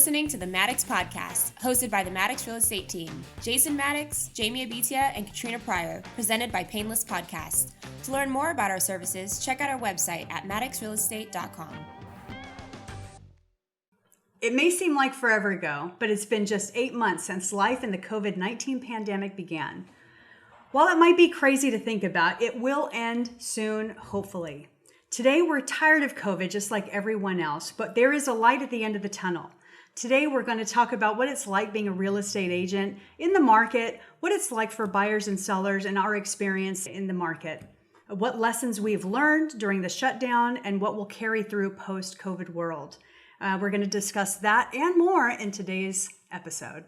listening to the MADDOX Podcast, hosted by the MADDOX Real Estate Team, Jason Maddox, Jamie Abitia, and Katrina Pryor, presented by Painless Podcast. To learn more about our services, check out our website at maddoxrealestate.com. It may seem like forever ago, but it's been just 8 months since life in the COVID-19 pandemic began. While it might be crazy to think about, it will end soon, hopefully. Today, we're tired of COVID just like everyone else, but there is a light at the end of the tunnel. Today, we're going to talk about what it's like being a real estate agent in the market, what it's like for buyers and sellers, and our experience in the market, what lessons we've learned during the shutdown, and what will carry through post-COVID world. We're going to discuss that and more in today's episode.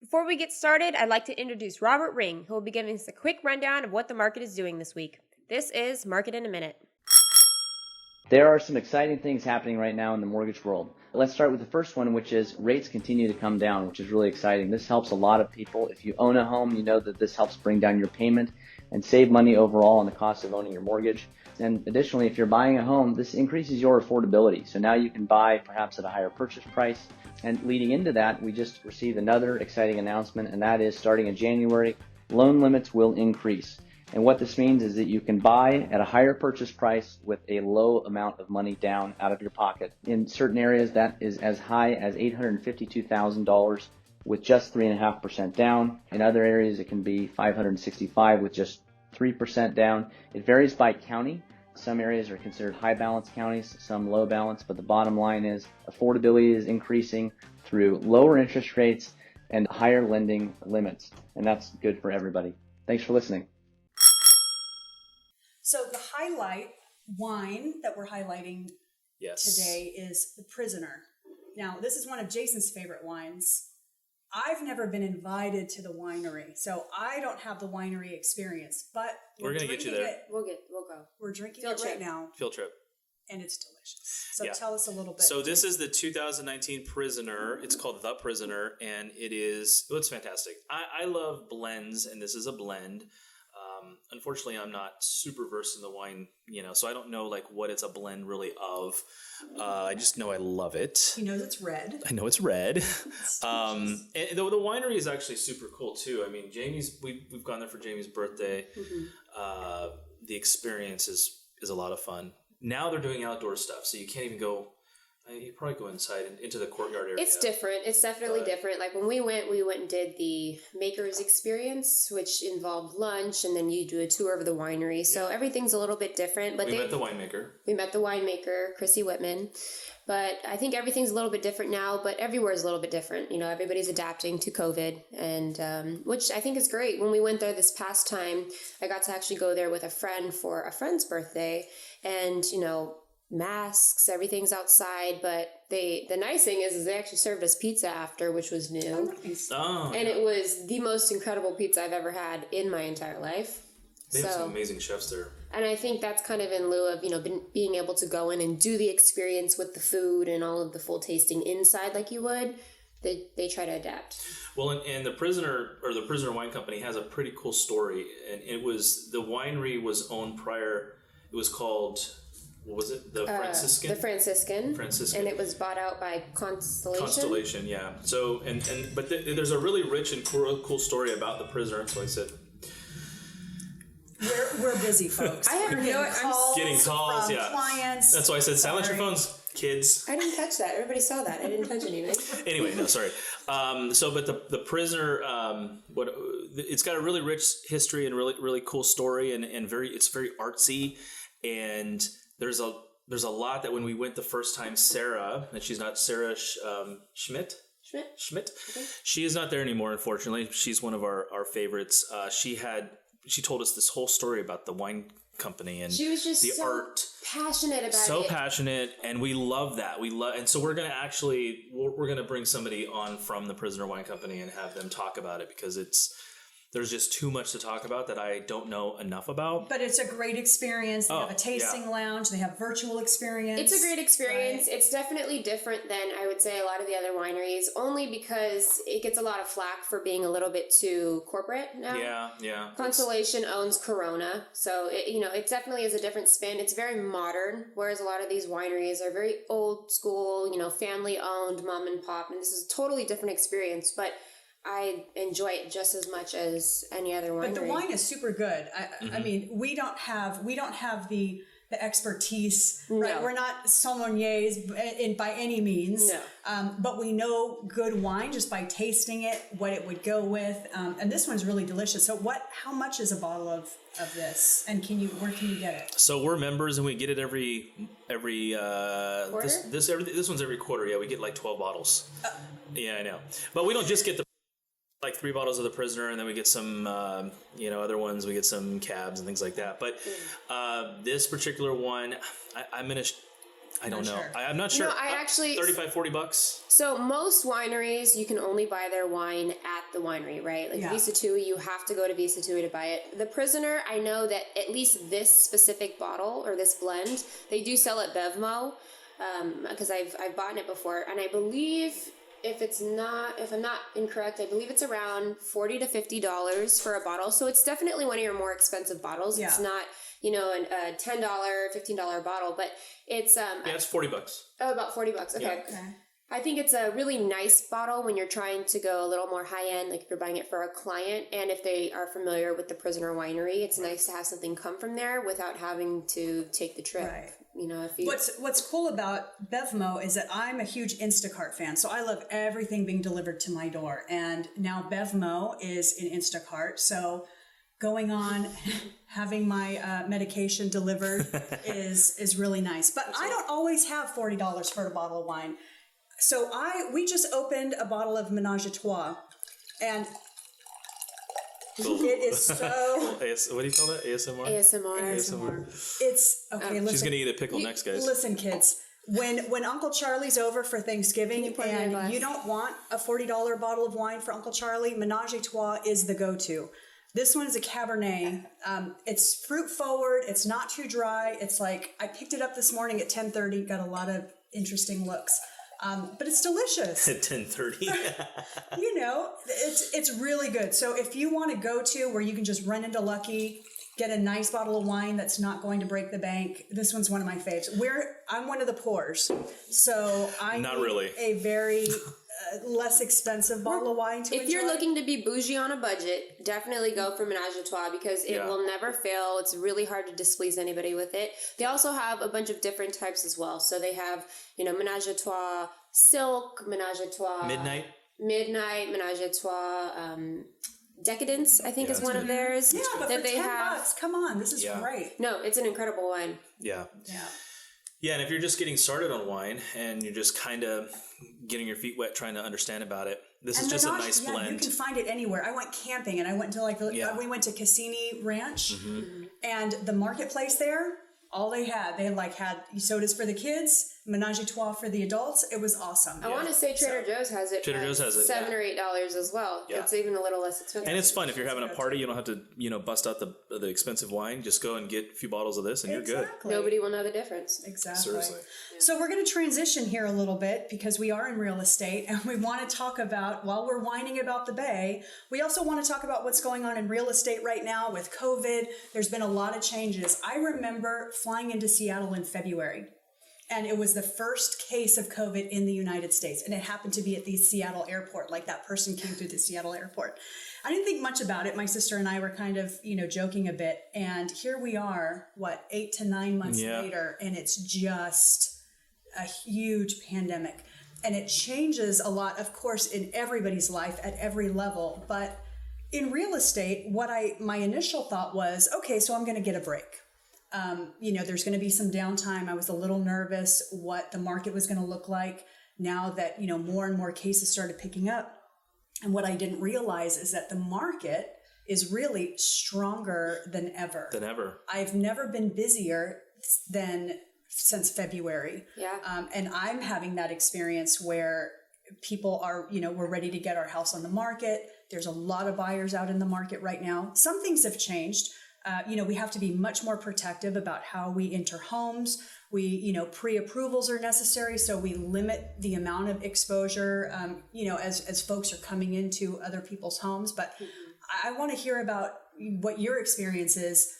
Before we get started, I'd like to introduce Robert Ring, who will be giving us a quick rundown of what the market is doing this week. This is Market in a Minute. There are some exciting things happening right now in the mortgage world. Let's start with the first one, which is rates continue to come down, which is really exciting. This helps a lot of people. If you own a home, you know that this helps bring down your payment and save money overall on the cost of owning your mortgage. And additionally, if you're buying a home, this increases your affordability. So now you can buy perhaps at a higher purchase price. And leading into that, we just received another exciting announcement, and that is starting in January, loan limits will increase. And what this means is that you can buy at a higher purchase price with a low amount of money down out of your pocket. In certain areas, that is as high as $852,000 with just 3.5% down. In other areas, it can be $565,000 with just 3% down. It varies by county. Some areas are considered high balance counties, some low balance, but the bottom line is affordability is increasing through lower interest rates and higher lending limits. And that's good for everybody. Thanks for listening. So the highlight wine that we're highlighting today is The Prisoner. Now, this is one of Jason's favorite wines. I've never been invited to the winery, so I don't have the winery experience, but we're going to get you there. We'll go. We're drinking Field it right trip. now. Field trip. And it's delicious. So tell us a little bit. So this is the 2019 Prisoner. It's called The Prisoner, and it's fantastic. I love blends, and this is a blend. Unfortunately, I'm not super versed in the wine, so I don't know like what it's a blend really of. I just know I love it. He knows it's red. I know it's red. And the winery is actually super cool too. I mean, we've gone there for Jamie's birthday. Mm-hmm. The experience is a lot of fun. Now they're doing outdoor stuff, so you can't even go. You probably go inside and into the courtyard area. It's different. It's definitely different. Like when we went and did the Maker's Experience, which involved lunch, and then you do a tour of the winery. So everything's a little bit different. But we met the winemaker. We met the winemaker, Chrissy Whitman. But I think everything's a little bit different now, but everywhere is a little bit different. Everybody's adapting to COVID, and which I think is great. When we went there this past time, I got to actually go there with a friend for a friend's birthday, and, masks, everything's outside, but the nice thing is they actually served us pizza after, which was new. And it was the most incredible pizza I've ever had in my entire life. They have some amazing chefs there. And I think that's kind of in lieu of, being able to go in and do the experience with the food and all of the full tasting inside like you would. They try to adapt. Well, and the Prisoner Wine Company has a pretty cool story. And the winery was owned prior. It was called, what was it? The Franciscan? The Franciscan. Franciscan. And it was bought out by Constellation. Constellation, yeah. So, but there's a really rich and cool story about the Prisoner. So I said, we're busy, folks. I haven't getting calls, from clients. That's why I said, silence your phones, kids. I didn't touch that. Everybody saw that. I didn't touch anything. Anyway, no, sorry. But the Prisoner, it's got a really rich history and really, really cool story, and it's very artsy. And there's a lot that when we went the first time, Sarah, and she's not Sarah Schmidt. Okay. She is not there anymore, unfortunately. She's one of our favorites. She told us this whole story about the wine company and she was just the art. Passionate about it. So passionate, and we love that. And so we're gonna bring somebody on from the Prisoner Wine Company and have them talk about it, because it's there's just too much to talk about that I don't know enough about. But it's a great experience. They have a tasting lounge. They have virtual experience. It's a great experience. Right? It's definitely different than, I would say, a lot of the other wineries, only because it gets a lot of flack for being a little bit too corporate now. Yeah. Constellation owns Corona, so it definitely is a different spin. It's very modern, whereas a lot of these wineries are very old school, family owned, mom and pop, and this is a totally different experience, but I enjoy it just as much as any other winery. But the wine is super good. I mean, we don't have the expertise, right? No. We're not sommeliers by any means. No. But we know good wine just by tasting it, what it would go with. And this one's really delicious. So how much is a bottle of this? And where can you get it? So we're members and we get it every quarter? This one's every quarter. Yeah, we get like 12 bottles. Yeah, I know. But we don't just get like 3 bottles of the Prisoner, and then we get some, other ones. We get some cabs and things like that. But this particular one, I don't know. Sure. I'm not sure. No, I actually $35-$40. So most wineries, you can only buy their wine at the winery, right? Like Visa Tui, you have to go to Visa Tui to buy it. The Prisoner, I know that at least this specific bottle or this blend, they do sell at Bevmo, because I've bought it before, and I believe. If I'm not incorrect, I believe it's around $40 to $50 for a bottle. So it's definitely one of your more expensive bottles. Yeah. It's not, a $10, $15 bottle, but it's it's $40. Oh, about $40. Okay. Okay. I think it's a really nice bottle when you're trying to go a little more high end, like if you're buying it for a client, and if they are familiar with the Prisoner Winery, it's nice to have something come from there without having to take the trip. Right. What's cool about Bevmo is that I'm a huge Instacart fan, so I love everything being delivered to my door. And now Bevmo is in Instacart, so going on having my medication delivered is really nice. But I don't always have $40 for a bottle of wine. So we just opened a bottle of Ménage Trois, and it is so... What do you call that? ASMR? ASMR. It's... Okay, listen. She's going to eat a pickle next, guys. Listen, kids. When Uncle Charlie's over for Thanksgiving and you don't want a $40 bottle of wine for Uncle Charlie, Ménage Trois is the go-to. This one is a Cabernet. It's fruit forward. It's not too dry. It's like, I picked it up this morning at 10:30. Got a lot of interesting looks. But it's delicious. At 10:30. It's really good. So if you want to go to where you can just run into Lucky, get a nice bottle of wine that's not going to break the bank, this one's one of my faves. I'm one of the poors, so I need a very less expensive bottle of wine to enjoy. If you're looking to be bougie on a budget, definitely go for Ménage Trois because it will never fail. It's really hard to displease anybody with it. They also have a bunch of different types as well. So they have, Ménage Trois Silk, Ménage Trois Midnight, Ménage Trois Decadence, I think is one of theirs. Yeah, but for $10, come on, this is great. No, it's an incredible wine. Yeah. Yeah, and if you're just getting started on wine and you're just kind of getting your feet wet trying to understand about it, this is just a nice blend. You can find it anywhere. I went camping and I went to we went to Cassini Ranch, and the marketplace there, all they had sodas for the kids, Ménage Trois for the adults. It was awesome. I want to say Trader Joe's has it. Trader Joe's has it. $7 or $8 as well. Yeah. It's even a little less expensive. And it's fun if you're having a party. You don't have to, bust out the expensive wine. Just go and get a few bottles of this, and you're good. Nobody will know the difference. Exactly. Seriously. Yeah. So we're going to transition here a little bit because we are in real estate, and we want to talk about, while we're whining about the Bay, we also want to talk about what's going on in real estate right now with COVID. There's been a lot of changes. I remember flying into Seattle in February. And it was the first case of COVID in the United States. And it happened to be at the Seattle airport, like that person came through the Seattle airport. I didn't think much about it. My sister and I were kind of, joking a bit. And here we are, 8 to 9 months later, and it's just a huge pandemic. And it changes a lot, of course, in everybody's life at every level. But in real estate, my initial thought was, okay, so I'm going to get a break. There's going to be some downtime. I was a little nervous what the market was going to look like now that, more and more cases started picking up. And what I didn't realize is that the market is really stronger than ever. I've never been busier since February. Yeah. And I'm having that experience where people are, we're ready to get our house on the market. There's a lot of buyers out in the market right now. Some things have changed. We have to be much more protective about how we enter homes. We, pre-approvals are necessary, so we limit the amount of exposure, as folks are coming into other people's homes. But I want to hear about what your experience is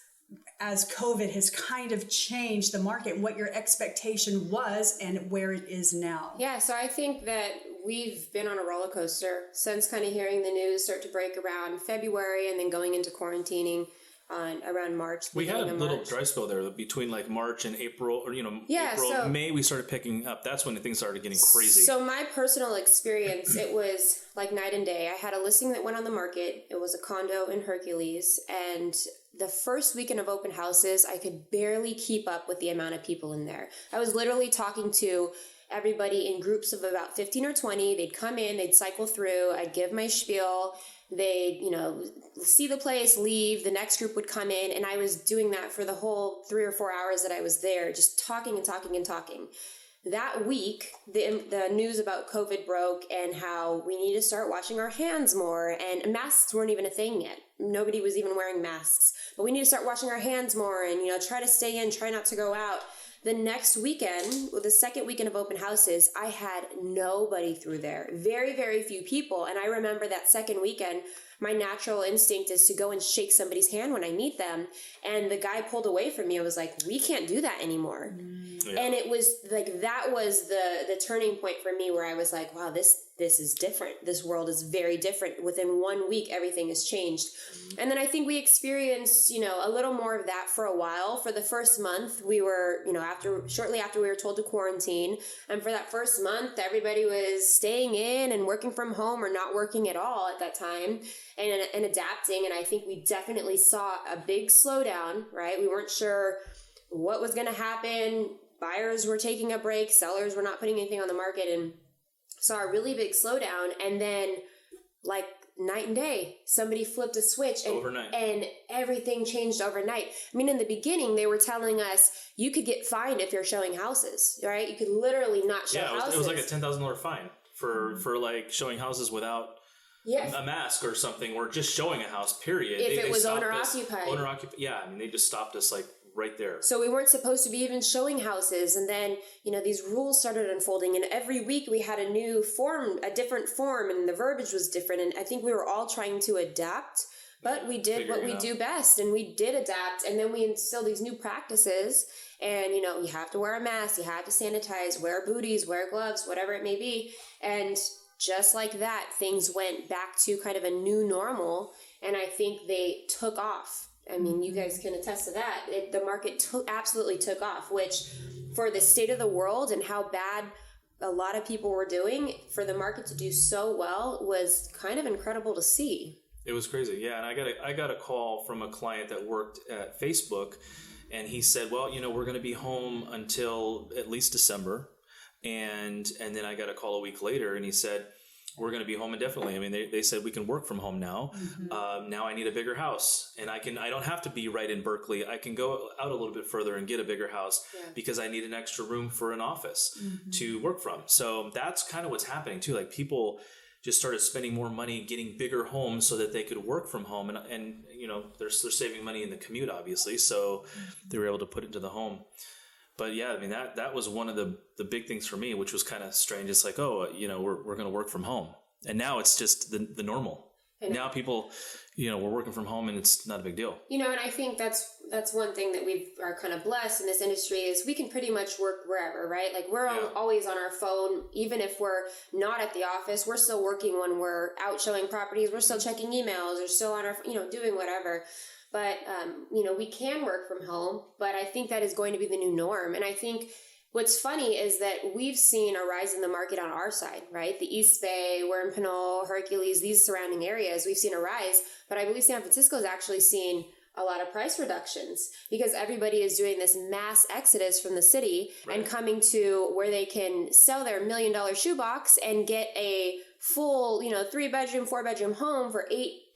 as COVID has kind of changed the market, what your expectation was and where it is now. Yeah, so I think that we've been on a roller coaster since kind of hearing the news start to break around February and then going into quarantining on around March. We had a little dry spell there between like March and April, or April, May. We started picking up. That's when things started getting crazy. So my personal experience, it was like night and day. I had a listing that went on the market. It was a condo in Hercules, and the first weekend of open houses, I could barely keep up with the amount of people in there. I was literally talking to everybody in groups of about 15 or 20. They'd come in, they'd cycle through, I'd give my spiel. They'd, see the place, leave, the next group would come in, and I was doing that for the whole 3 or 4 hours that I was there, just talking and talking and talking. That week, the news about COVID broke and how we need to start washing our hands more, and masks weren't even a thing yet. Nobody was even wearing masks, but we need to start washing our hands more and, try to stay in, try not to go out. The next weekend, the second weekend of open houses, I had nobody through there. Very, very few people. And I remember that second weekend, my natural instinct is to go and shake somebody's hand when I meet them. And the guy pulled away from me. I was like, we can't do that anymore. Yeah. And it was like, that was the turning point for me where I was like, wow, this is different. This world is very different. Within 1 week, everything has changed. And then I think we experienced, a little more of that for a while. For the first month, we were, shortly after we were told to quarantine. And for that first month, everybody was staying in and working from home or not working at all at that time and adapting. And I think we definitely saw a big slowdown, right? We weren't sure what was going to happen. Buyers were taking a break. Sellers were not putting anything on the market, and saw a really big slowdown. And then like night and day, somebody flipped a switch and everything changed overnight. I mean, in the beginning, they were telling us you could get fined if you're showing houses, right? You could literally not show houses. It was like a $10,000 fine for like showing houses without a mask or something, or just showing a house, period. If it was owner occupied. Yeah, I mean, they just stopped us like right there. So we weren't supposed to be even showing houses. And then, these rules started unfolding. And every week we had a new form, a different form, and the verbiage was different. And I think we were all trying to adapt, but we did what we do best. And we did adapt. And then we instilled these new practices. And, you have to wear a mask, you have to sanitize, wear booties, wear gloves, whatever it may be. And just like that, things went back to kind of a new normal. And I think they took off. I mean, you guys can attest to that. The market absolutely took off, which for the state of the world and how bad a lot of people were doing, for the market to do so well was kind of incredible to see. It was crazy. Yeah. And I got a call from a client that worked at Facebook, and he said, well, we're going to be home until at least December. And then I got a call a week later, and he said, we're going to be home indefinitely. I mean, they said we can work from home now. Now I need a bigger house, and I don't have to be right in Berkeley. I can go out a little bit further and get a bigger house because I need an extra room for an office to work from. So that's kind of what's happening too. Like, people just started spending more money getting bigger homes so that they could work from home, and they're saving money in the commute, obviously. So they were able to put it into the home. But yeah, I mean, that was one of the big things for me, which was kind of strange. It's like, we're going to work from home. And now it's just the normal. Now people, we're working from home, and it's not a big deal. And I think that's one thing that we are kind of blessed in this industry is we can pretty much work wherever, right? Like, we're always on our phone. Even if we're not at the office, we're still working when we're out showing properties. We're still checking emails or still on our, doing whatever. But, we can work from home, but I think that is going to be the new norm. And I think what's funny is that we've seen a rise in the market on our side, right? The East Bay, we're in Pinole, Hercules, these surrounding areas, we've seen a rise. But I believe San Francisco is actually seeing a lot of price reductions because everybody is doing this mass exodus from the city and coming to where they can sell their $1 million shoebox and get a full, 3-bedroom, 4-bedroom home for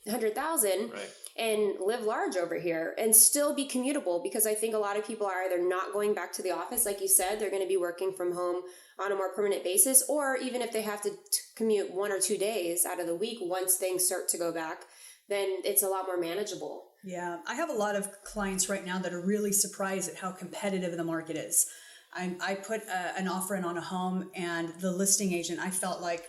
$800,000. Right. and live large over here and still be commutable, because I think a lot of people are either not going back to the office, like you said, they're going to be working from home on a more permanent basis, or even if they have to commute 1 or 2 days out of the week once things start to go back, then it's a lot more manageable. Yeah, I have a lot of clients right now that are really surprised at how competitive the market is. I put an offer in on a home, and the listing agent, I felt like,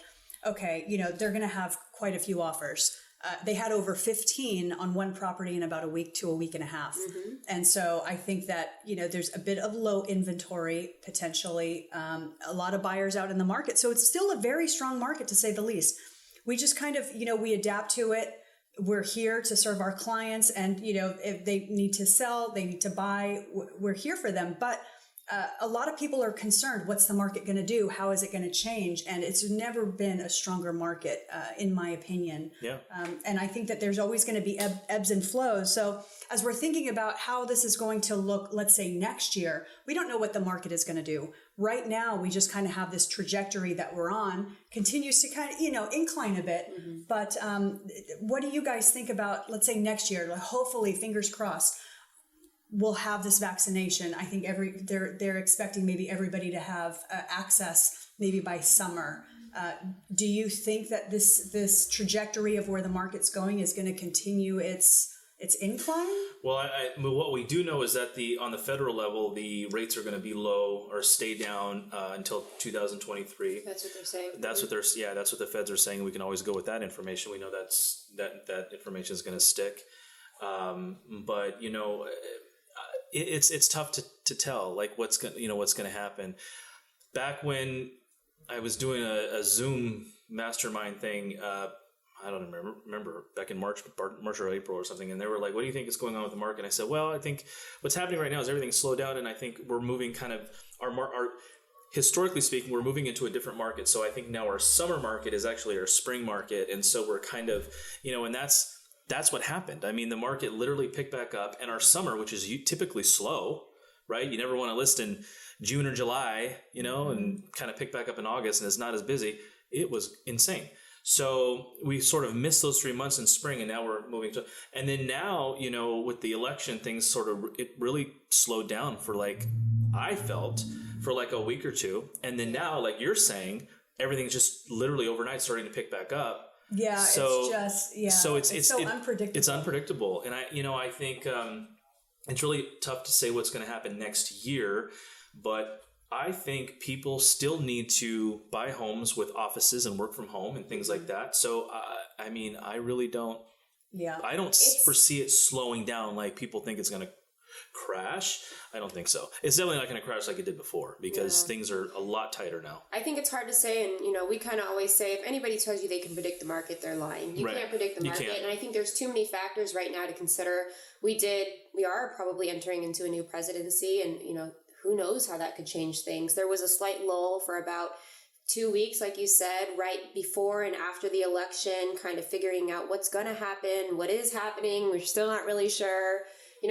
okay, they're going to have quite a few offers. They had over 15 on one property in about a week to a week and a half. Mm-hmm. And so I think that, there's a bit of low inventory potentially, a lot of buyers out in the market. So it's still a very strong market, to say the least. We just kind of, we adapt to it. We're here to serve our clients, and, if they need to sell, they need to buy, we're here for them. But a lot of people are concerned. What's the market going to do? How is it going to change? And it's never been a stronger market, in my opinion. Yeah. And I think that there's always going to be ebbs and flows. So as we're thinking about how this is going to look, let's say next year, we don't know what the market is going to do. Right now, we just kind of have this trajectory that we're on, continues to kind of, incline a bit. Mm-hmm. But what do you guys think about, let's say next year? Hopefully, fingers crossed, we'll have this vaccination. I think they're expecting maybe everybody to have access maybe by summer. Do you think that this trajectory of where the market's going is going to continue its incline? Well, what we do know is that on the federal level, the rates are going to be low or stay down until 2023. That's what they're saying. That's what the feds are saying. We can always go with that information. We know that information is going to stick. But it's tough to tell what's going to happen. Back when I was doing a Zoom mastermind thing, I don't remember back in March or April or something, and they were like, "What do you think is going on with the market?" And I said, "Well, I think what's happening right now is everything's slowed down, and I think we're moving kind of our historically speaking, we're moving into a different market. So I think now our summer market is actually our spring market, and so we're kind of and that's what happened. I mean, the market literally picked back up, and our summer, which is typically slow, right? You never want to list in June or July, and kind of pick back up in August, and it's not as busy. It was insane. So we sort of missed those 3 months in spring, and now we're moving to, and then now, with the election, things it really slowed down for I felt for a week or two. And then now, like you're saying, everything's just literally overnight starting to pick back up. Yeah. So, it's so unpredictable. It's unpredictable. And I think, it's really tough to say what's going to happen next year, but I think people still need to buy homes with offices and work from home and things like that. So, I really don't. Yeah. I don't foresee it slowing down like people think it's going to crash. I don't think so. It's definitely not going to crash like it did before, because things are a lot tighter now. I think it's hard to say, and we kind of always say, if anybody tells you they can predict the market, they're lying. You can't predict the market, and I think there's too many factors right now to consider. We are probably entering into a new presidency, and who knows how that could change things. There was a slight lull for about 2 weeks, like you said, right before and after the election, kind of figuring out what's going to happen, what is happening. We're still not really sure.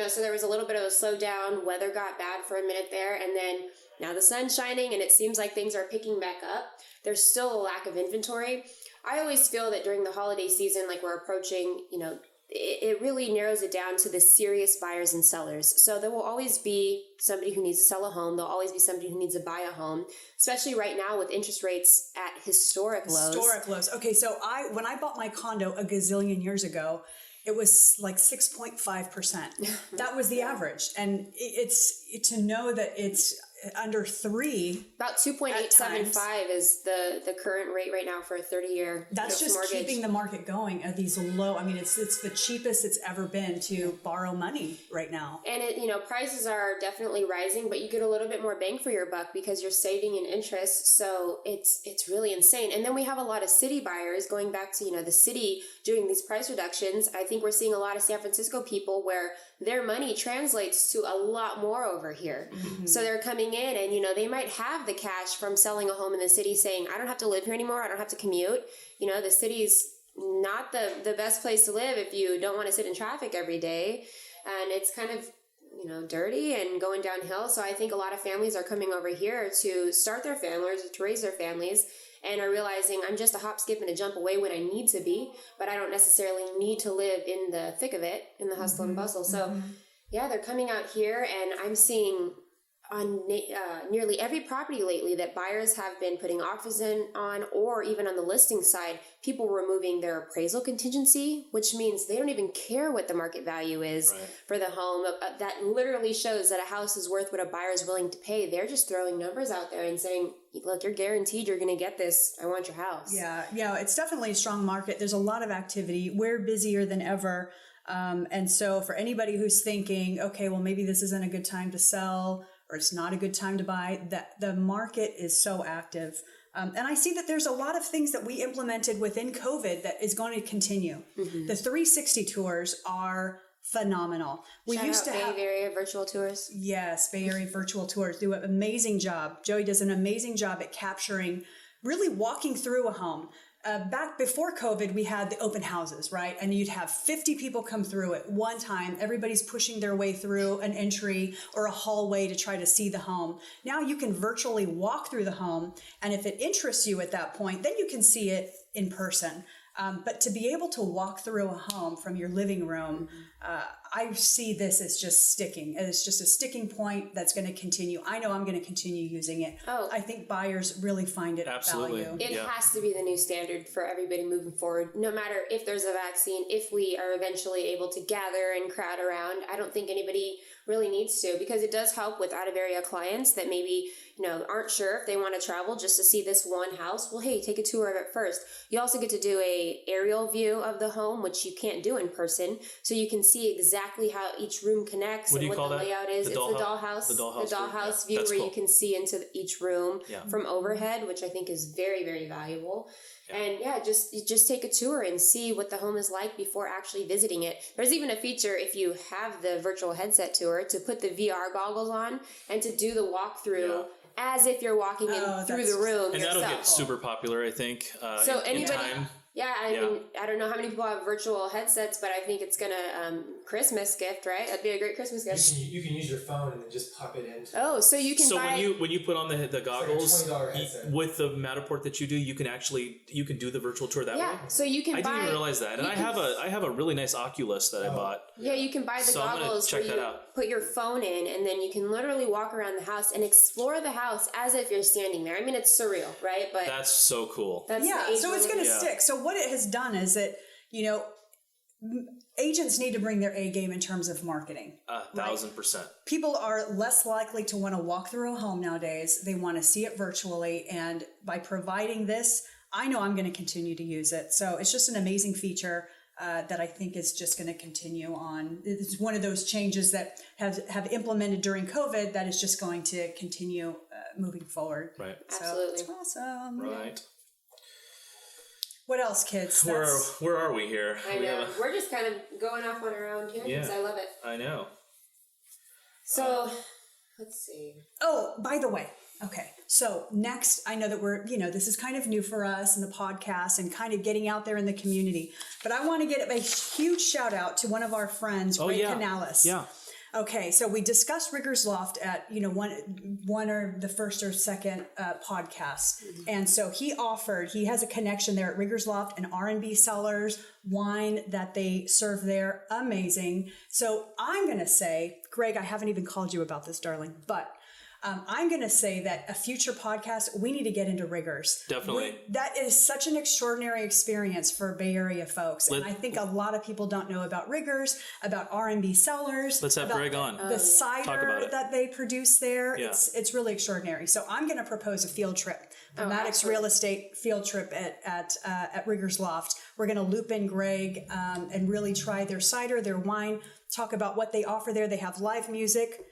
So there was a little bit of a slowdown. Weather got bad for a minute there, and then now the sun's shining, and it seems like things are picking back up. There's still a lack of inventory. I always feel that during the holiday season, like we're approaching, it really narrows it down to the serious buyers and sellers. So there will always be somebody who needs to sell a home. There'll always be somebody who needs to buy a home, especially right now with interest rates at historic lows. Okay, so when I bought my condo a gazillion years ago, it was like 6.5%. That was the average. And it's to know that it's under 3. About 2.875 is the current rate right now for a 30-year That's just mortgage. Keeping the market going at these low. It's the cheapest it's ever been to borrow money right now. And prices are definitely rising, but you get a little bit more bang for your buck because you're saving in interest. So it's really insane. And then we have a lot of city buyers going back to the city doing these price reductions. I think we're seeing a lot of San Francisco people where their money translates to a lot more over here. Mm-hmm. So they're coming in and, they might have the cash from selling a home in the city saying, I don't have to live here anymore. I don't have to commute. The city's not the best place to live if you don't want to sit in traffic every day. And it's kind of, dirty and going downhill. So I think a lot of families are coming over here to start their families, to raise their families. and are realizing I'm just a hop, skip, and a jump away when I need to be, but I don't necessarily need to live in the thick of it, in the hustle and bustle. So yeah, they're coming out here, and I'm seeing on nearly every property lately that buyers have been putting offers in on, or even on the listing side, people removing their appraisal contingency, which means they don't even care what the market value is for the home. That literally shows that a house is worth what a buyer is willing to pay. They're just throwing numbers out there and saying, look, you're guaranteed you're going to get this. I want your house. Yeah, it's definitely a strong market. There's a lot of activity. We're busier than ever. And so for anybody who's thinking, okay, well, maybe this isn't a good time to sell, or it's not a good time to buy, that the market is so active. And I see that there's a lot of things that we implemented within COVID that is going to continue. The 360 tours are phenomenal. We used to have Bay Area virtual tours. Yes, Bay Area virtual tours do an amazing job. Joey does an amazing job at capturing, really walking through a home. Back before COVID, we had the open houses, right? And you'd have 50 people come through at one time. Everybody's pushing their way through an entry or a hallway to try to see the home. Now you can virtually walk through the home. And if it interests you at that point, then you can see it in person. But to be able to walk through a home from your living room, I see this as just sticking. It's just a sticking point that's going to continue. I know I'm going to continue using it. I think buyers really find it value. It has to be the new standard for everybody moving forward. No matter if there's a vaccine, if we are eventually able to gather and crowd around, I don't think anybody really needs to, because it does help with out of area clients that maybe, aren't sure if they want to travel just to see this one house. Well, hey, take a tour of it first. You also get to do a aerial view of the home, which you can't do in person. So you can see exactly how each room connects and what the layout is. It's the dollhouse. The dollhouse view where you can see into each room from overhead, which I think is very, very valuable. And just take a tour and see what the home is like before actually visiting it. There's even a feature, if you have the virtual headset tour, to put the VR goggles on and to do the walkthrough as if you're walking in through the room and yourself. That'll get super popular, I think. So in anybody, time. I mean, I don't know how many people have virtual headsets, but I think it's gonna Christmas gift, right? That'd be a great Christmas gift. You can use your phone and then just pop it in. So you can. So buy... when you put on the goggles with the Matterport that you do, you can do the virtual tour that way. Yeah, so you can. I didn't even realize that, and I have a really nice Oculus that I bought. Yeah, you can buy the goggles where you put your phone in, and then you can literally walk around the house and explore the house as if you're standing there. I mean, it's surreal, right? But that's so cool. That's so it's going to stick. So what it has done is that agents need to bring their A game in terms of marketing. 1,000%. People are less likely to want to walk through a home nowadays. They want to see it virtually, and by providing this, I know I'm going to continue to use it. So it's just an amazing feature that I think is just going to continue on. It's one of those changes that have implemented during COVID that is just going to continue moving forward. Right. So Absolutely. it's awesome. Right. What else, kids? Where are we here? I know. We're just kind of going off on our own here because I love it. I know. So, let's see. Oh, by the way. Okay. So next, I know that we're, this is kind of new for us in the podcast and kind of getting out there in the community, but I want to get a huge shout out to one of our friends, Ray Canales. Yeah. Okay, so we discussed Riggers Loft at one or the first or second podcast, and so he has a connection there at Riggers Loft and R&B Cellars, wine that they serve there, amazing. So I'm gonna say, Greg, I haven't even called you about this, darling, but I'm going to say that a future podcast, we need to get into Riggers. Definitely. That is such an extraordinary experience for Bay Area folks. And I think a lot of people don't know about Riggers, about R&B Cellars. Let's have Greg on. The cider that they produce there. Yeah. It's really extraordinary. So I'm going to propose a field trip. The MADDOX Real Estate field trip at Riggers Loft. We're going to loop in Greg and really try their cider, their wine, talk about what they offer there. They have live music.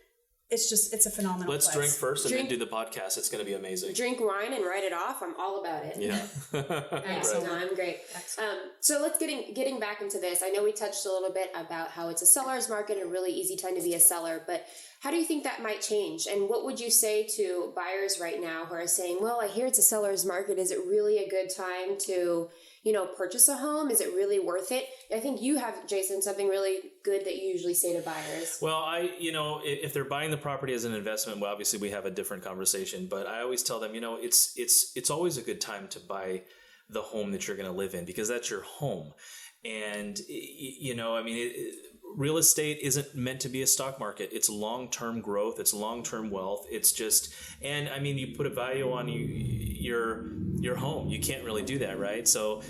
It's a phenomenal Let's place. drink first and then do the podcast. It's going to be amazing. Drink wine and write it off. I'm all about it. Yeah. Excellent. No, I'm great. So let's getting back into this. I know we touched a little bit about how it's a seller's market and a really easy time to be a seller, but how do you think that might change? And what would you say to buyers right now who are saying, well, I hear it's a seller's market. Is it really a good time to, purchase a home? Is it really worth it? I think you have, Jason, something really good that you usually say to buyers. Well, if they're buying the property as an investment, well, obviously we have a different conversation, but I always tell them, it's always a good time to buy the home that you're going to live in, because that's your home. And, real estate isn't meant to be a stock market. It's long-term growth. It's long-term wealth. It's just, and I mean, you put a value on your home. You can't really do that, right? So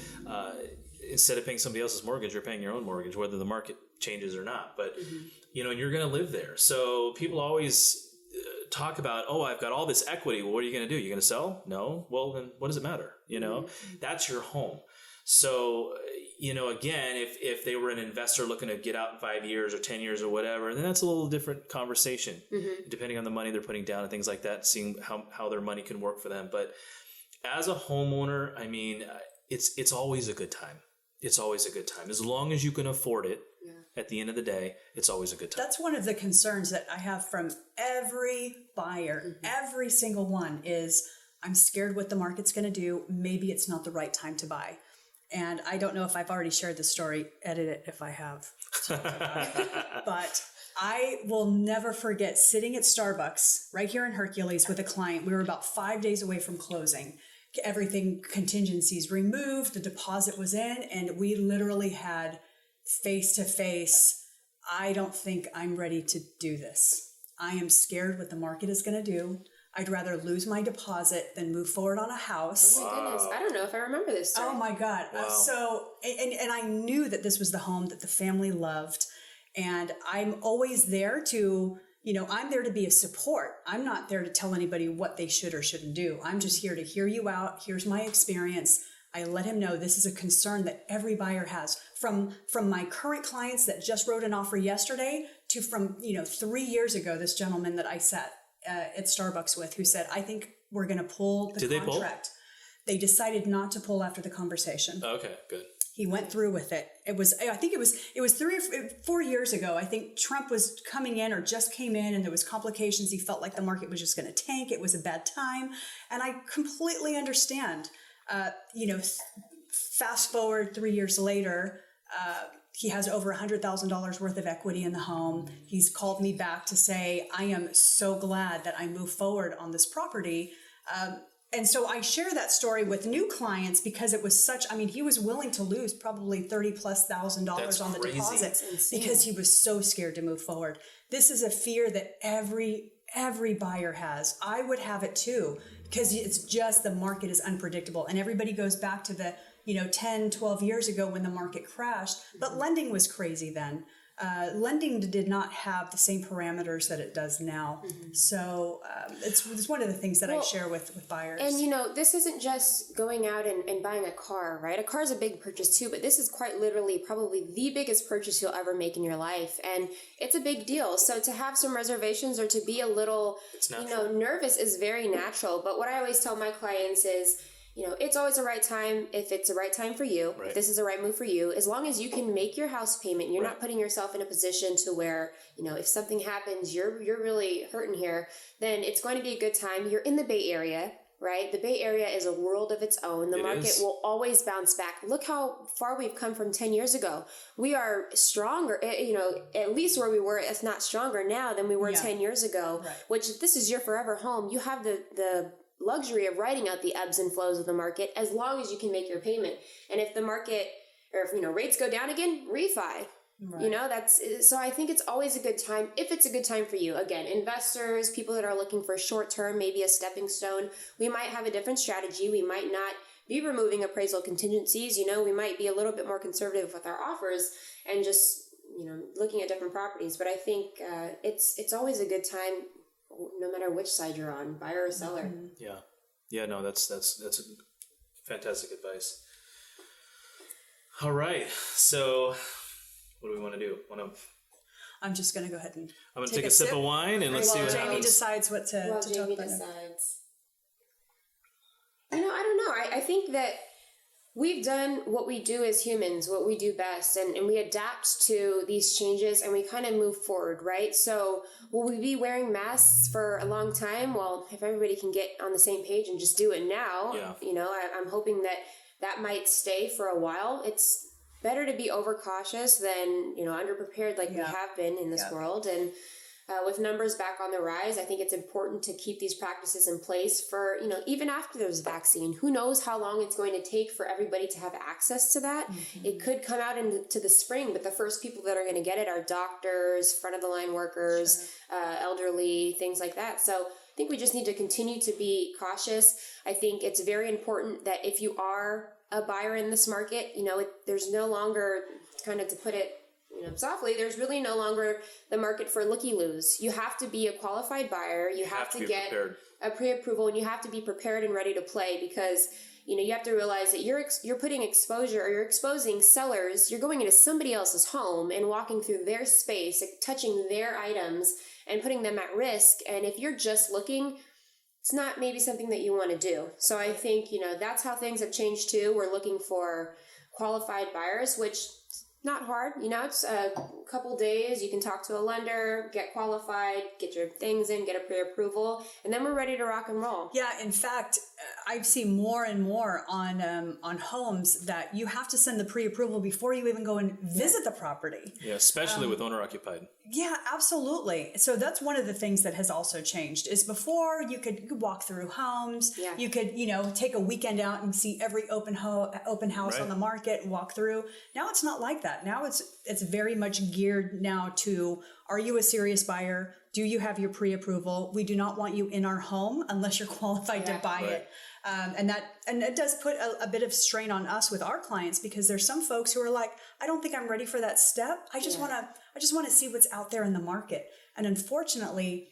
instead of paying somebody else's mortgage, you're paying your own mortgage, whether the market changes or not. But, and you're going to live there. So people always talk about, I've got all this equity. Well, what are you going to do? You're going to sell? No. Well, then what does it matter? That's your home. So, again, if they were an investor looking to get out in 5 years or 10 years or whatever, then that's a little different conversation, depending on the money they're putting down and things like that, seeing how their money can work for them. But as a homeowner, I mean, it's always a good time. It's always a good time. As long as you can afford it, at the end of the day, it's always a good time. That's one of the concerns that I have from every buyer, every single one, is I'm scared what the market's going to do. Maybe it's not the right time to buy. And I don't know if I've already shared the story. Edit it if I have. But I will never forget sitting at Starbucks right here in Hercules with a client. We were about 5 days away from closing. Everything, contingencies removed, the deposit was in, and we literally had face-to-face, I don't think I'm ready to do this. I am scared what the market is going to do. I'd rather lose my deposit than move forward on a house. Oh my goodness. I don't know if I remember this story. Oh my God. Wow. And I knew that this was the home that the family loved. And I'm always there to, I'm there to be a support. I'm not there to tell anybody what they should or shouldn't do. I'm just here to hear you out. Here's my experience. I let him know this is a concern that every buyer has. From my current clients that just wrote an offer yesterday to from 3 years ago, this gentleman that I sat at Starbucks with, who said, I think we're going to pull the contract. They decided not to pull after the conversation. Okay, good. He went through with it. I think it was 3 or 4 years ago. I think Trump was coming in or just came in, and there was complications. He felt like the market was just going to tank. It was a bad time. And I completely understand, fast forward 3 years later, he has over $100,000 worth of equity in the home. He's called me back to say, I am so glad that I moved forward on this property. And so I share that story with new clients because it was he was willing to lose probably $30,000+ on the deposit because he was so scared to move forward. This is a fear that every buyer has. I would have it too, because it's just the market is unpredictable, and everybody goes back to the 10, 12 years ago when the market crashed, but lending was crazy then. Lending did not have the same parameters that it does now. So it's one of the things that I share with buyers. And, this isn't just going out and buying a car, right? A car is a big purchase too, but this is quite literally probably the biggest purchase you'll ever make in your life. And it's a big deal. So to have some reservations or to be a little, nervous is very natural. But what I always tell my clients is, it's always the right time if it's the right time for you, if this is the right move for you, as long as you can make your house payment, you're not putting yourself in a position to where, if something happens, you're really hurting here, then it's going to be a good time. You're in the Bay Area, right? The Bay Area is a world of its own. The market will always bounce back. Look how far we've come from 10 years ago. We are stronger, at least where we were, if not stronger now than we were 10 years ago, which if this is your forever home, you have the luxury of writing out the ebbs and flows of the market as long as you can make your payment. And if the market, or if rates go down again, refi. So I think it's always a good time if it's a good time for you. Again, investors, people that are looking for short term, maybe a stepping stone, we might have a different strategy. We might not be removing appraisal contingencies. We might be a little bit more conservative with our offers and just looking at different properties. But I think it's always a good time, no matter which side you're on, buyer or seller. Yeah. No, that's fantastic advice. All right. So what do we want to do? I'm just going to go ahead and I'm going to take a sip of wine and let's see what Jamie happens. decides what to talk Jamie about. decides. I don't know. I think that we've done what we do as humans, what we do best, and we adapt to these changes and we kind of move forward, right? So will we be wearing masks for a long time? Well, if everybody can get on the same page and just do it now, I'm hoping that that might stay for a while. It's better to be overcautious than, underprepared like we have been in this world. And with numbers back on the rise, I think it's important to keep these practices in place for, even after there's a vaccine. Who knows how long it's going to take for everybody to have access to that. It could come out into the spring, but the first people that are going to get it are doctors, front of the line workers, elderly, things like that. So I think we just need to continue to be cautious. I think it's very important that if you are a buyer in this market, there's no longer, kind of to put it softly, there's really no longer the market for looky-loos. You have to be a qualified buyer. You have to get prepared. A pre-approval, and you have to be prepared and ready to play, because you have to realize that you're putting exposure, or you're exposing sellers. You're going into somebody else's home and walking through their space, touching their items and putting them at risk. And if you're just looking, it's not maybe something that you want to do. So I think, that's how things have changed too. We're looking for qualified buyers, which not hard. It's a couple days. You can talk to a lender, get qualified, get your things in, get a pre-approval, and then we're ready to rock and roll. Yeah, in fact, I've seen more and more on homes that you have to send the pre-approval before you even go and visit the property. Yeah, especially with owner-occupied. Yeah, absolutely. So that's one of the things that has also changed, is before you could walk through homes. Yeah. You could, take a weekend out and see every open house on the market and walk through. Now it's not like that. Now it's very much geared now to, are you a serious buyer? Do you have your pre-approval? We do not want you in our home unless you're qualified to buy it. And it does put a bit of strain on us with our clients, because there's some folks who are like, I don't think I'm ready for that step. I just want to see what's out there in the market. And unfortunately,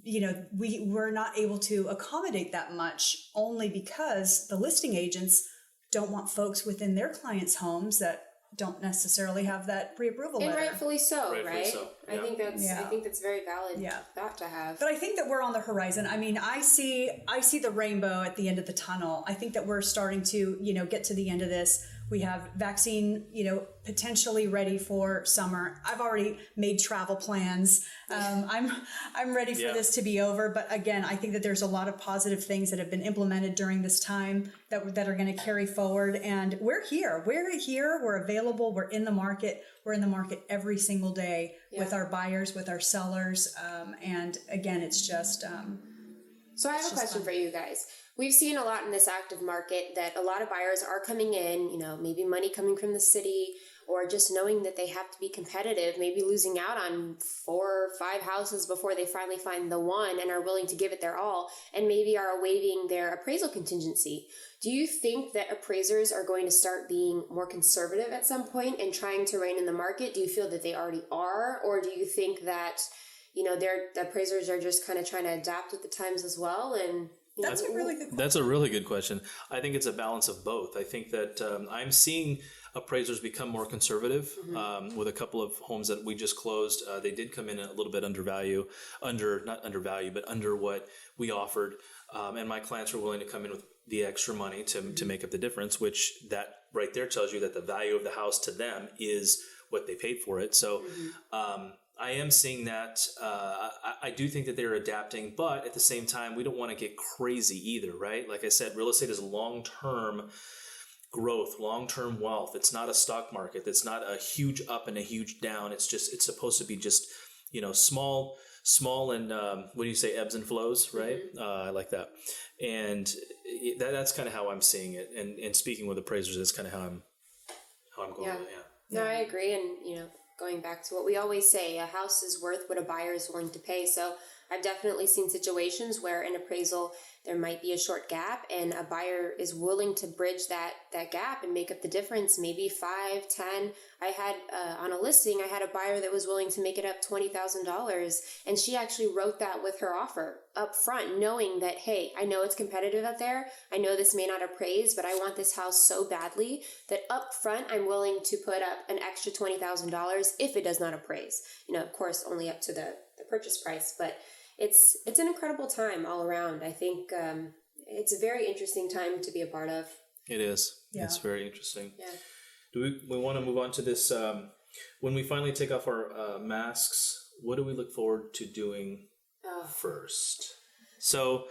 we're not able to accommodate that much, only because the listing agents don't want folks within their clients' homes that don't necessarily have that pre-approval letter. And rightfully so, right? So, yeah. I think that's very valid thought to have. But I think that we're on the horizon. I mean, I see the rainbow at the end of the tunnel. I think that we're starting to, get to the end of this. We have vaccine, potentially ready for summer. I've already made travel plans. I'm ready for this to be over. But again, I think that there's a lot of positive things that have been implemented during this time that are going to carry forward. And we're here. We're available. We're in the market. We're in the market every single day with our buyers, with our sellers. And again, it's just... So I have a question for you guys. We've seen a lot in this active market that a lot of buyers are coming in, maybe money coming from the city, or just knowing that they have to be competitive, maybe losing out on 4 or 5 houses before they finally find the one and are willing to give it their all, and maybe are waiving their appraisal contingency. Do you think that appraisers are going to start being more conservative at some point and trying to rein in the market? Do you feel that they already are, or do you think that, the appraisers are just kind of trying to adapt with the times as well? And That's a really good question. That's a really good question. I think it's a balance of both. I think that I'm seeing appraisers become more conservative with a couple of homes that we just closed. They did come in a little bit under what we offered. And my clients were willing to come in with the extra money to make up the difference, which that right there tells you that the value of the house to them is what they paid for it. So I am seeing that. I do think that they're adapting, but at the same time, we don't want to get crazy either, right? Like I said, real estate is long-term growth, long-term wealth. It's not a stock market. It's not a huge up and a huge down. It's supposed to be just, small and what do you say, ebbs and flows, right? I like that. And that's kind of how I'm seeing it. And speaking with appraisers, that's kind of how I'm going with it. No, I agree. And, going back to what we always say, a house is worth what a buyer is willing to pay. So I've definitely seen situations where in appraisal, there might be a short gap and a buyer is willing to bridge that gap and make up the difference, maybe 5, 10. I had, on a listing, I had a buyer that was willing to make it up $20,000. And she actually wrote that with her offer up front, knowing that, hey, I know it's competitive out there. I know this may not appraise, but I want this house so badly that up front, I'm willing to put up an extra $20,000 if it does not appraise. Of course, only up to the purchase price, but it's an incredible time all around. I think it's a very interesting time to be a part of. It is. Yeah. It's very interesting. Yeah. Do we want to move on to this? When we finally take off our masks, what do we look forward to doing first? So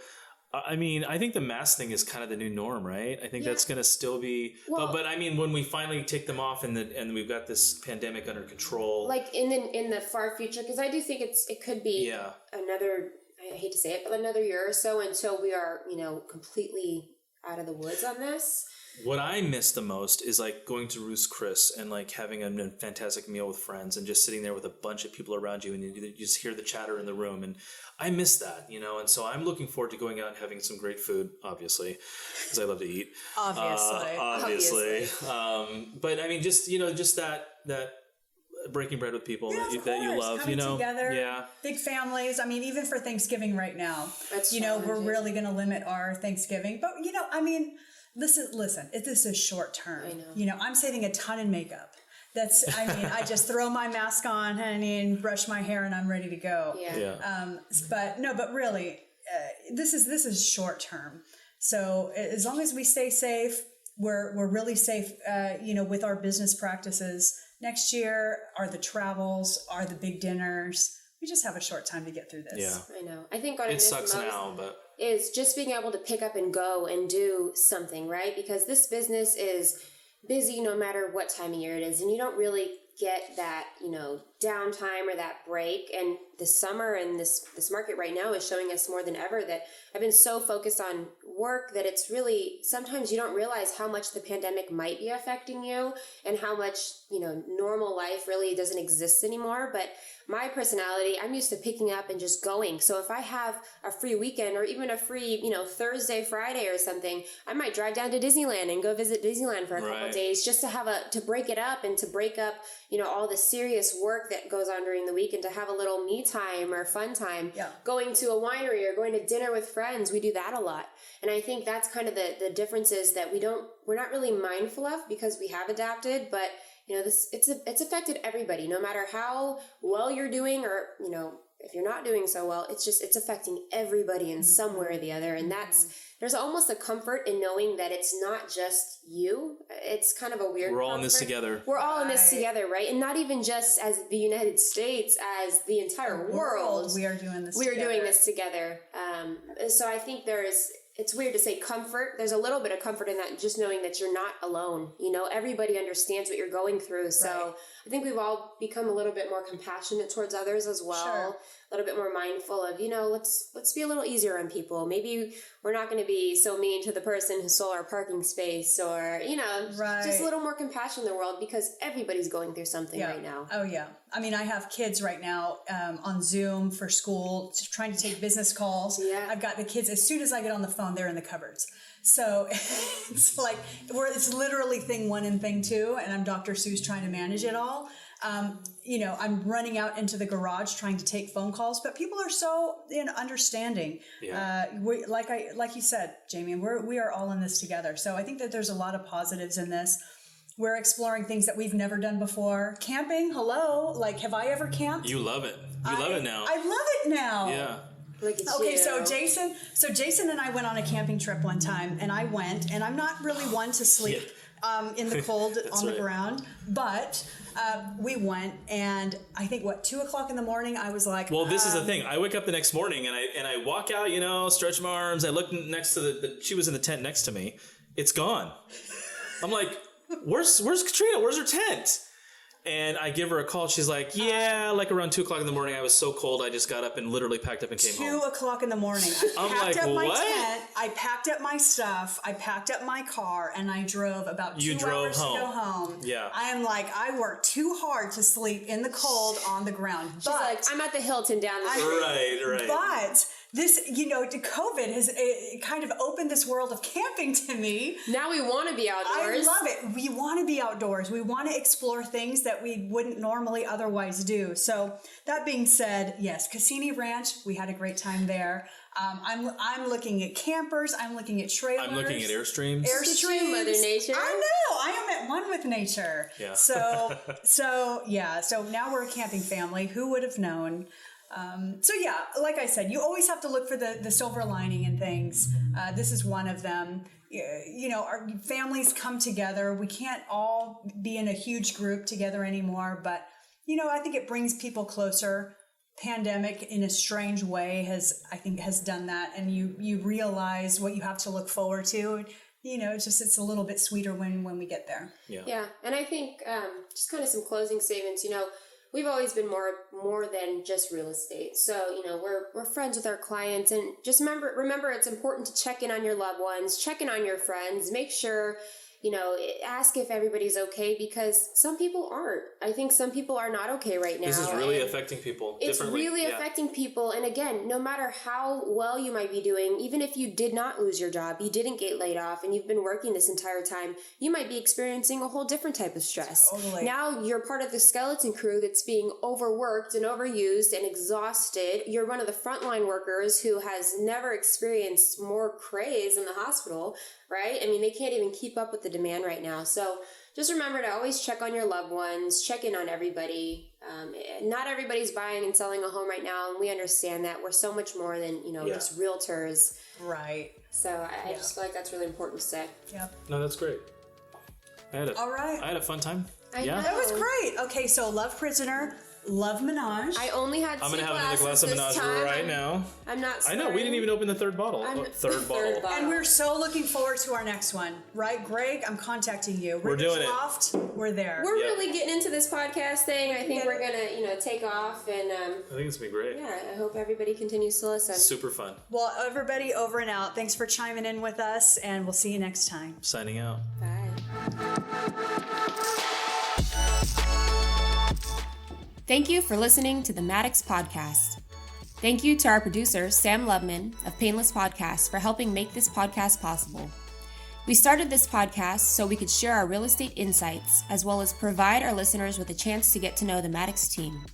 I mean, I think the mask thing is kind of the new norm, right? I think that's going to still be. Well, but I mean, when we finally take them off and we've got this pandemic under control, like in the far future, because I do think it could be another. I hate to say it, but another year or so until we are, completely out of the woods on this. What I miss the most is like going to Ruth's Chris and like having a fantastic meal with friends and just sitting there with a bunch of people around you and you just hear the chatter in the room. And I miss that, and so I'm looking forward to going out and having some great food, obviously, because I love to eat. Obviously. But I mean, just that breaking bread with people that you love, coming together, big families. I mean, even for Thanksgiving right now, we're really going to limit our Thanksgiving, but listen, this is short term. I know. I'm saving a ton in makeup. I just throw my mask on, honey, and brush my hair and I'm ready to go. But really, this is short term. So as long as we stay safe, we're really safe, with our business practices. Next year are the travels, are the big dinners. We just have a short time to get through this. Yeah. I know. I think what I miss sucks most now, but is just being able to pick up and go and do something, right? Because this business is busy no matter what time of year it is, and you don't really get that, downtime or that break. And the summer and this market right now is showing us more than ever that I've been so focused on work that it's really, sometimes you don't realize how much the pandemic might be affecting you and how much, normal life really doesn't exist anymore. But my personality, I'm used to picking up and just going. So if I have a free weekend or even a free, Thursday, Friday or something, I might drive down to Disneyland and go visit Disneyland for a couple of days just to have to break it up and to break up, all the serious work that goes on during the week and to have a little me time or fun time. Going to a winery or going to dinner with friends, we do that a lot. And I think that's kind of the differences that we're not really mindful of because we have adapted, but it's affected everybody, no matter how well you're doing or, if you're not doing so well, it's affecting everybody in some way or the other. And there's almost a comfort in knowing that it's not just you. It's kind of a weird We're all comfort. in this together. We're all in this together, right? And not even just as the United States, as the entire world. We are doing this together. So I think it's weird to say comfort. There's a little bit of comfort in that, just knowing that you're not alone. Everybody understands what you're going through. So I think we've all become a little bit more compassionate towards others as well. Sure. A little bit more mindful of, let's be a little easier on people. Maybe we're not going to be so mean to the person who stole our parking space or, just a little more compassion in the world because everybody's going through something right now. Oh, yeah. I mean, I have kids right now on Zoom for school, trying to take business calls. Yeah. I've got the kids, as soon as I get on the phone, they're in the cupboards. So it's like, it's literally thing one and thing two, and I'm Dr. Seuss trying to manage it all. I'm running out into the garage trying to take phone calls, but people are so understanding. Yeah. Like you said, Jamie, we are all in this together. So I think that there's a lot of positives in this. We're exploring things that we've never done before. Camping, hello. Like, have I ever camped? You love it. You love it now. I love it now. Yeah. Okay, so Jason and I went on a camping trip one time, and I went, and I'm not really one to sleep in the cold on the ground, but we went, and I think 2:00 in the morning, I was like, well, this is the thing. I wake up the next morning and I walk out, stretch my arms. I look next to she was in the tent next to me. It's gone. I'm like, where's Katrina? Where's her tent? And I give her a call. She's like, like around 2:00 in the morning. I was so cold. I just got up and literally packed up and came home. 2:00 in the morning. I packed up my tent. I packed up my stuff. I packed up my car and I drove about 2 hours to go home. Yeah. I am like, I worked too hard to sleep in the cold on the ground. She's like, I'm at the Hilton down the street. Right. But this, COVID has kind of opened this world of camping to me. Now we want to be outdoors. I love it. We want to be outdoors. We want to explore things that we wouldn't normally otherwise do. So that being said, yes, Cassini Ranch, we had a great time there. I'm looking at campers. I'm looking at trailers. I'm looking at Airstreams. Mother Nature. I know. I am at one with nature. Yeah. So now we're a camping family. Who would have known? Like I said, you always have to look for the silver lining in things. This is one of them. Our families come together. We can't all be in a huge group together anymore, but, I think it brings people closer. pandemic in a strange way has done that, and you realize what you have to look forward to. It's a little bit sweeter when we get there. Yeah. And I think just kind of some closing statements. We've always been more than just real estate. So, we're friends with our clients, and just remember it's important to check in on your loved ones, check in on your friends, make sure, ask if everybody's okay, because some people aren't. I think some people are not okay right now. This is really affecting people differently. It's really affecting people. And again, no matter how well you might be doing, even if you did not lose your job, you didn't get laid off, and you've been working this entire time, you might be experiencing a whole different type of stress. Totally. Now you're part of the skeleton crew that's being overworked and overused and exhausted. You're one of the frontline workers who has never experienced more craze in the hospital, right? I mean, they can't even keep up with the demand right now. So just remember to always check on your loved ones, check in on everybody. Not everybody's buying and selling a home right now, and we understand that. We're so much more than, just realtors. Right. So I just feel like that's really important to say. Yep. No, that's great. All right. I had a fun time. I know. That was great. Okay, so love Prisoner, love Ménage. I only had two I'm going to have another glass of this Ménage time. right now. I'm not I know, we didn't even open the third bottle. Third bottle. And we're so looking forward to our next one. Right, Greg? I'm contacting you. We're doing it. Loft, we're there. We're really getting into this podcast thing. I think we're going to, take off. And I think it's going to be great. yeah, I hope everybody continues to listen. Super fun. Well, everybody, over and out. Thanks for chiming in with us, and we'll see you next time. Signing out. Bye. Thank you for listening to the MADDOX podcast. Thank you to our producer, Sam Lubman of Painless Podcasts, for helping make this podcast possible. We started this podcast so we could share our real estate insights, as well as provide our listeners with a chance to get to know the MADDOX team.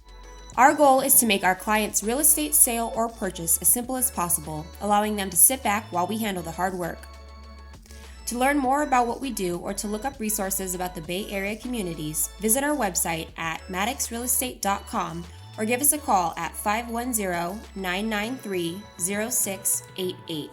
Our goal is to make our clients' real estate sale or purchase as simple as possible, allowing them to sit back while we handle the hard work. To learn more about what we do or to look up resources about the Bay Area communities, visit our website at maddoxrealestate.com or give us a call at 510-993-0688.